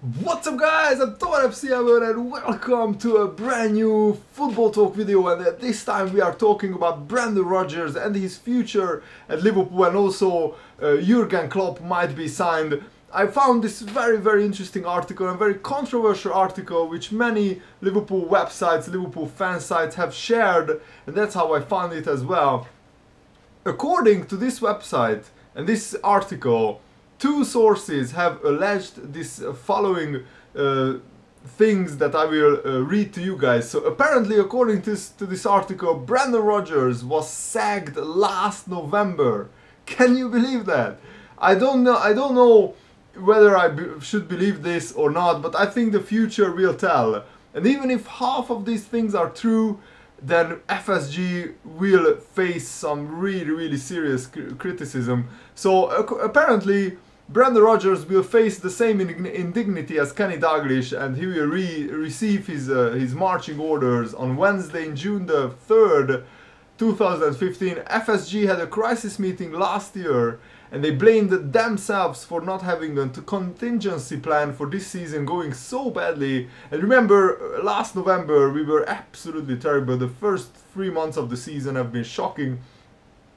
What's up guys, I'm FC and welcome to a brand new football talk video, and this time we are talking about Brendan Rodgers and his future at Liverpool, and also Jurgen Klopp might be signed. I found this very interesting article, a very controversial article which many Liverpool websites, Liverpool fan sites have shared, and that's how I found it as well. According to this website and this article, two sources have alleged this following things that I will read to you guys. So apparently, according to this article, Brendan Rodgers was sacked last November. Can you believe that? I don't know whether I should believe this or not, but I think the future will tell. And even if half of these things are true, then FSG will face some really serious criticism. So apparently Brendan Rodgers will face the same indignity as Kenny Dalglish, and he will receive his marching orders on Wednesday, in June the 3rd, 2015. FSG had a crisis meeting last year, and they blamed themselves for not having a contingency plan for this season going so badly. And remember, last November we were absolutely terrible. The first 3 months of the season have been shocking.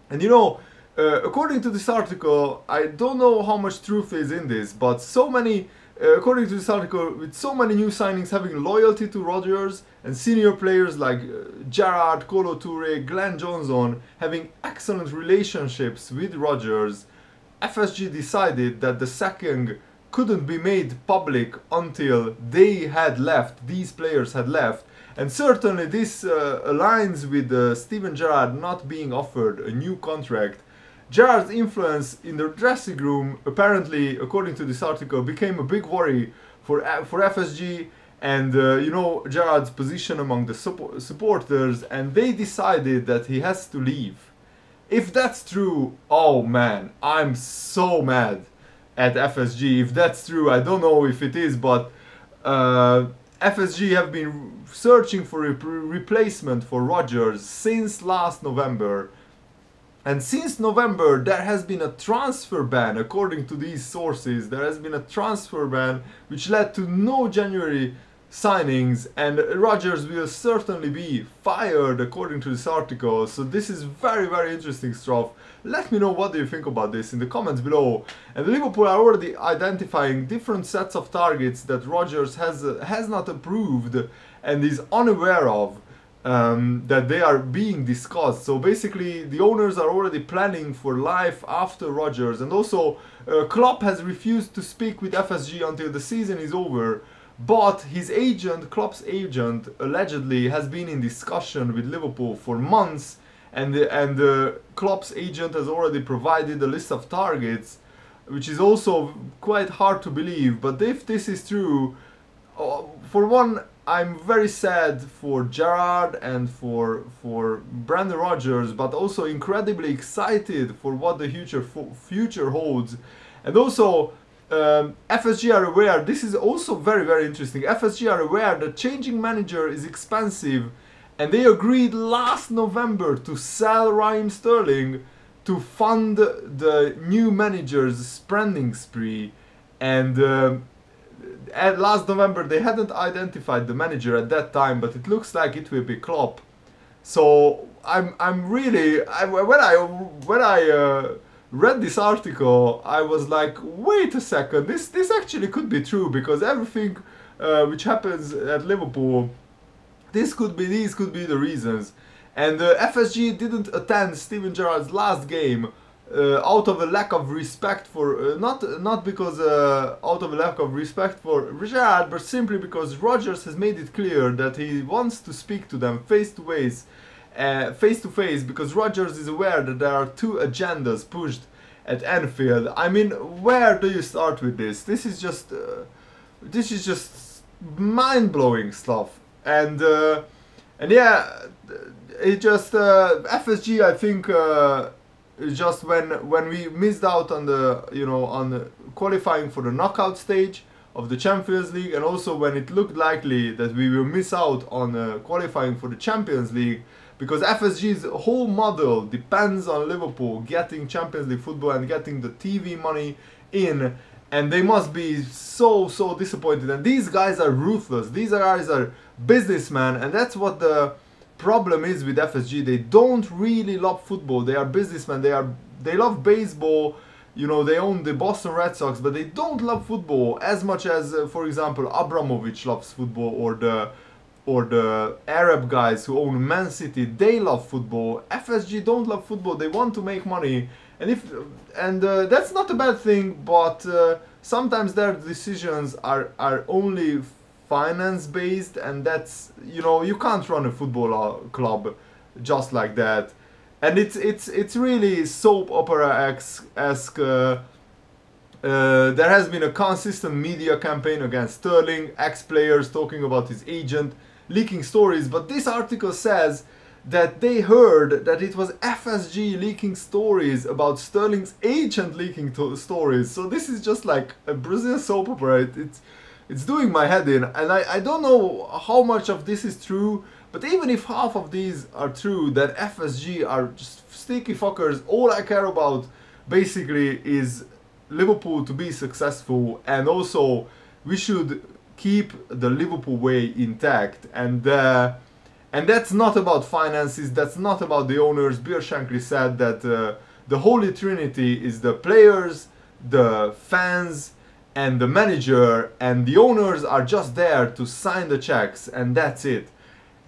And you know, according to this article, I don't know how much truth is in this, but so many, according to this article, with so many new signings having loyalty to Rodgers and senior players like Gerrard, Kolo Toure, Glenn Johnson having excellent relationships with Rodgers, FSG decided that the sacking couldn't be made public until they had left, these players had left. And certainly this aligns with Steven Gerrard not being offered a new contract. Gerrard's influence in the dressing room, apparently, according to this article, became a big worry for FSG and you know, Gerrard's position among the supporters, and they decided that he has to leave. If that's true, oh man, I'm so mad at FSG. If that's true, I don't know if it is, but FSG have been searching for a replacement for Rodgers since last November. And since November, there has been a transfer ban. According to these sources, there has been a transfer ban which led to no January signings, and Rodgers will certainly be fired according to this article. So this is very interesting stuff. Let me know what do you think about this in the comments below. And Liverpool are already identifying different sets of targets that Rodgers has not approved and is unaware of, that they are being discussed. So basically the owners are already planning for life after Rodgers, and also Klopp has refused to speak with FSG until the season is over. But his agent, Klopp's agent, allegedly has been in discussion with Liverpool for months, and Klopp's agent has already provided a list of targets, which is also quite hard to believe. But if this is true, for one, I'm very sad for Gerrard and for Brendan Rodgers, but also incredibly excited for what the future holds. And also, FSG are aware, this is also very interesting, FSG are aware that changing manager is expensive, and they agreed last November to sell Raheem Sterling to fund the new manager's spending spree. And at last November they hadn't identified the manager at that time, but it looks like it will be Klopp. So I'm really, when I read this article, I was like, wait a second, this actually could be true, because everything which happens at Liverpool, these could be the reasons. And FSG didn't attend Steven Gerrard's last game out of a lack of respect for not because out of a lack of respect for Gerrard, but simply because Rodgers has made it clear that he wants to speak to them face to face, because Rodgers is aware that there are two agendas pushed at Anfield. I mean, where do you start with this? This is just mind-blowing stuff. And yeah, it just FSG, I think, just when we missed out on the, you know, on the qualifying for the knockout stage of the Champions League, and also when it looked likely that we will miss out on qualifying for the Champions League, because FSG's whole model depends on Liverpool getting Champions League football and getting the TV money in. and they must be so disappointed. And these guys are ruthless. These guys are businessmen, and that's what the problem is with FSG. They don't really love football. They are businessmen. They love baseball. You know, they own the Boston Red Sox, but they don't love football as much as, for example, Abramovich loves football, or the Arab guys who own Man City. They love football. FSG don't love football. They want to make money, and that's not a bad thing. But sometimes their decisions are only finance based, and that's, you know, you can't run a football club just like that. And it's really soap opera-esque. There has been a consistent media campaign against Sterling, ex-players talking about his agent, leaking stories. But this article says that they heard that it was FSG leaking stories about Sterling's agent leaking stories. So this is just like a Brazilian soap opera. It's doing my head in, and I don't know how much of this is true. But even if half of these are true, then FSG are just sticky fuckers. All I care about basically is Liverpool to be successful, and also we should keep the Liverpool way intact. And that's not about finances, that's not about the owners. Bill Shankly said that the Holy Trinity is the players, the fans, and the manager, and the owners are just there to sign the checks, and that's it.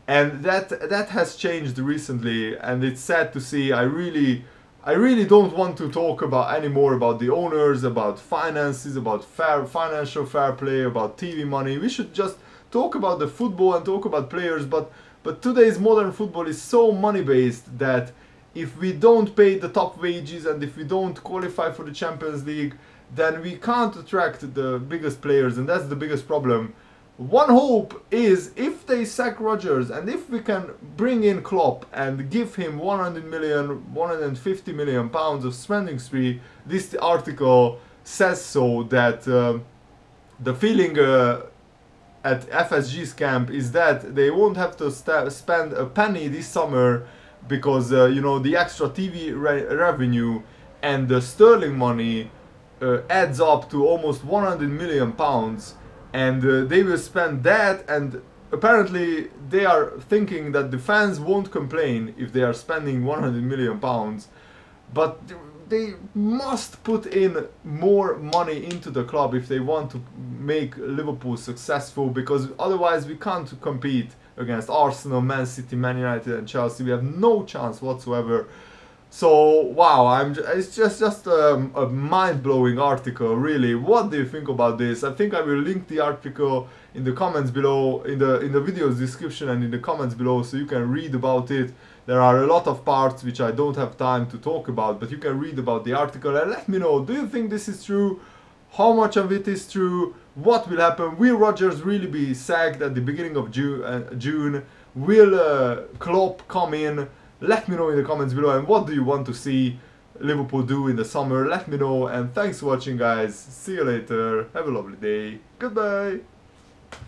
And that has changed recently, and it's sad to see. I really don't want to talk about anymore about the owners, about finances, about financial fair play, about TV money. We should just talk about the football and talk about players. But today's modern football is so money based that if we don't pay the top wages and if we don't qualify for the Champions League, then we can't attract the biggest players, and that's the biggest problem. One hope is if they sack Rodgers, and if we can bring in Klopp and give him 100 million, 150 million pounds of spending spree. This article says so, that the feeling at FSG's camp is that they won't have to spend a penny this summer, because you know, the extra TV revenue and the Sterling money adds up to almost 100 million pounds. And they will spend that, and apparently they are thinking that the fans won't complain if they are spending 100 million pounds. But they must put in more money into the club if they want to make Liverpool successful, because otherwise we can't compete against Arsenal, Man City, Man United and Chelsea. We have no chance whatsoever. So wow, it's just a mind-blowing article, really. What do you think about this? I think I will link the article in the comments below, in the video's description and in the comments below, so you can read about it. There are a lot of parts which I don't have time to talk about, but you can read about the article and let me know, do you think this is true? How much of it is true? What will happen? Will Rodgers really be sacked at the beginning of June? Will Klopp come in? Let me know in the comments below, and what do you want to see Liverpool do in the summer? Let me know, and thanks for watching, guys. See you later. Have a lovely day. Goodbye.